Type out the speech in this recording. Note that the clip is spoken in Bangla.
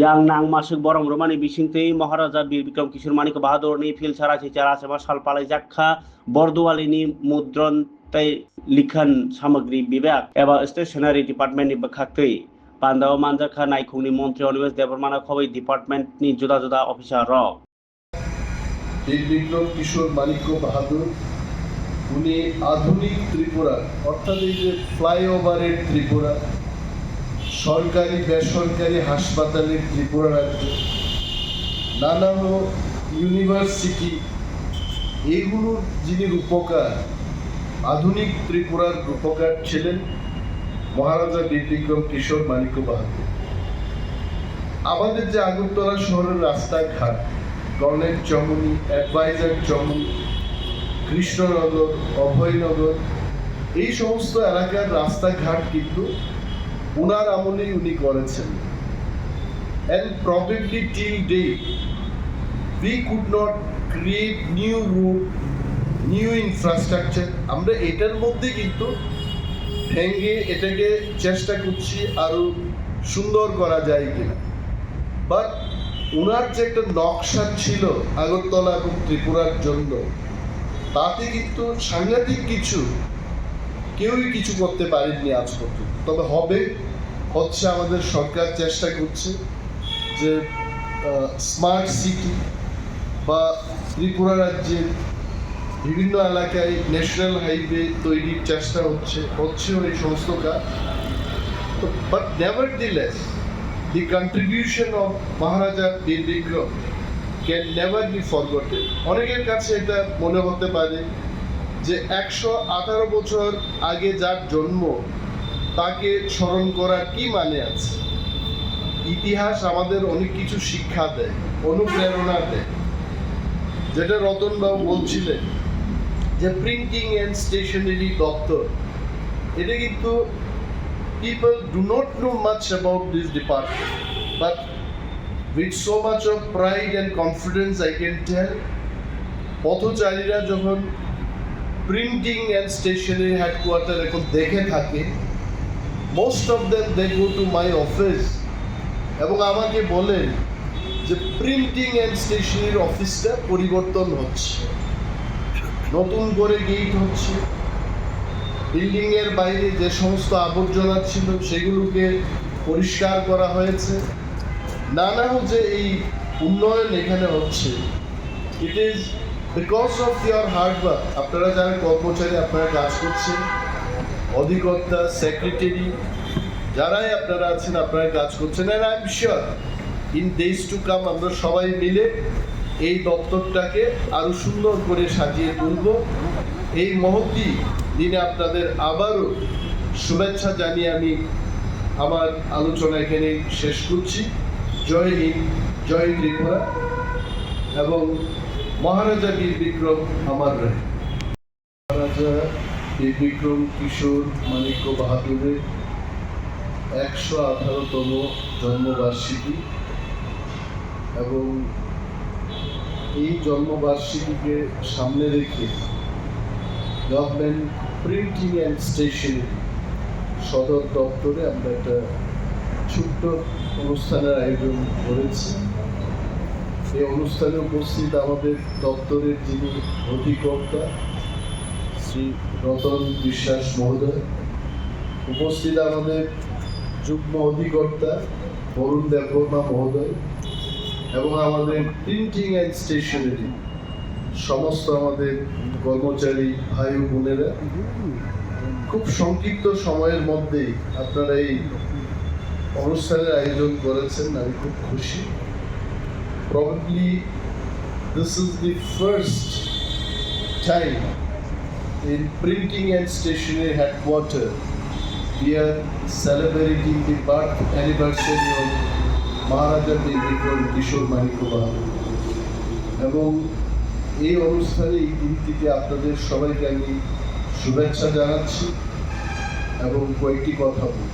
yang nang masuk borong romani bisingtui Maharaja Bir Bikram Kishore Manik Bahadur ni fil sarasi cara sema salpalai jakha Bordowalini mudron tai likhan samagri bibak eba stationery department ni bakhaktui Pandao Manjakha Naikungni Montri Onimes Devarmana Khoi department ni juda juda officer ro বীর বিক্রম কিশোর মানিক্য বাহাদুর উনি আধুনিক ত্রিপুরা অর্থাৎ এই যে ফ্লাইওভারের ত্রিপুরা সরকারি বেসরকারি হাসপাতালের ত্রিপুরা রাজ্য নানান ইউনিভার্সিটি এইগুলোর যিনি রূপকার আধুনিক ত্রিপুরার রূপকার ছিলেন মহারাজা বীর বিক্রম কিশোর মানিক্য বাহাদুর। আমাদের যে আগরতলা শহরের রাস্তাঘাট গণেশ চমনি অ্যাডভাইজার চমনি কৃষ্ণনগর অভয়নগর এই সমস্ত এলাকার রাস্তাঘাট কিন্তু উনার আমলেই উনি করেছেন। and probably till date we could not create new route new infrastructure আমরা এটার মধ্যে কিন্তু ভেঙে এটাকে চেষ্টা করছি আরো সুন্দর করা যায় কিনা বাট উনার যে একটা নকশা ছিল আগরতলা এবং ত্রিপুরার জন্য তাতে কিন্তু সাংঘাতিক কিছু কেউই কিছু করতে পারেননি আজ পর্যন্ত। তবে হচ্ছে আমাদের সরকার চেষ্টা করছে যে স্মার্ট সিটি বা ত্রিপুরা রাজ্যের বিভিন্ন এলাকায় ন্যাশনাল হাইওয়ে তৈরির চেষ্টা হচ্ছেও এই সমস্ত কাজ। But নেভারদিলেস the contribution of Maharaja Bir Bikram can never be forgotten. অনেকের কাছে এটা মনে হতে পারে যে 118 বছর আগে যার জন্ম তাকে স্মরণ করার কি মানে আছে। ইতিহাস আমাদের অনেক কিছু শিক্ষা দেয়, অনুপ্রেরণা দেয়। যেটা রতনবাবু বলছিলেন যে প্রিন্টিং অ্যান্ড স্টেশনারি দপ্তর, এটা কিন্তু people do not know much about this department, but with so much of pride and confidence I can tell পথচারীরা যখন প্রিন্টিং অ্যান্ড স্টেশনারি হেডকোয়ার্টার এখন দেখে থাকে most of them they go to my office এবং আমাকে বলেন যে প্রিন্টিং অ্যান্ড স্টেশনারি অফিসটা পরিবর্তন হচ্ছে, নতুন করে গেট হচ্ছে, বিল্ডিং এর বাইরে যে সমস্ত আবর্জনা ছিল সেগুলোকে পরিষ্কার করা হয়েছে। নানা যে এই উন্নয়ন এখানে হচ্ছে it is because of your hard work. আপনারা যারা কর্মচারী আপনারা কাজ করছেন, অধিকর্তা সেক্রেটারি যারাই আপনারা আছেন আপনারা কাজ করছেন, and I am sure in days to come আমরা সবাই মিলে এই দপ্তরটাকে আরো সুন্দর করে সাজিয়ে তুলব। এই মহতি দিনে আপনাদের আবারও শুভেচ্ছা জানিয়ে আমি আমার আলোচনা এখানে শেষ করছি। জয় হিন্দ, জয় ত্রিপুরা এবং মহারাজা বীর বিক্রম আমার রায়। মহারাজা বীর বিক্রম কিশোর মানিক্য বাহাদুরের 118তম জন্মবার্ষিকী এবং এই জন্মবার্ষিকীকে সামনে রেখে গভর্নমেন্ট প্রিন্টিং অ্যান্ড স্টেশনারি সদর দপ্তরে আমরা একটা ছোট্ট অনুষ্ঠানের আয়োজন করেছি। এই অনুষ্ঠানে উপস্থিত আমাদের দপ্তরের যিনি অধিকর্তা শ্রী রতন বিশ্বাস মহোদয়, উপস্থিত আমাদের যুগ্ম অধিকর্তা বরুণ দেববর্মা মহোদয় এবং আমাদের প্রিন্টিং অ্যান্ড স্টেশনারি সমস্ত আমাদের কর্মচারী ভাই ও বোনেরা। খুব সংক্ষিপ্ত সময়ের মধ্যেই আপনারা এই অনুষ্ঠানের আয়োজন করেছেন, আমি খুব খুশি। Probably this is the first time in printing and stationery headquarters we are celebrating the birth anniversary of Maharaja Bir Bikram Kishore Manikya Bahadur এবং এই অনুষ্ঠানে এই দিনটিতে আপনাদের সবাইকে আমি শুভেচ্ছা জানাচ্ছি এবং কয়েকটি কথা বলছি।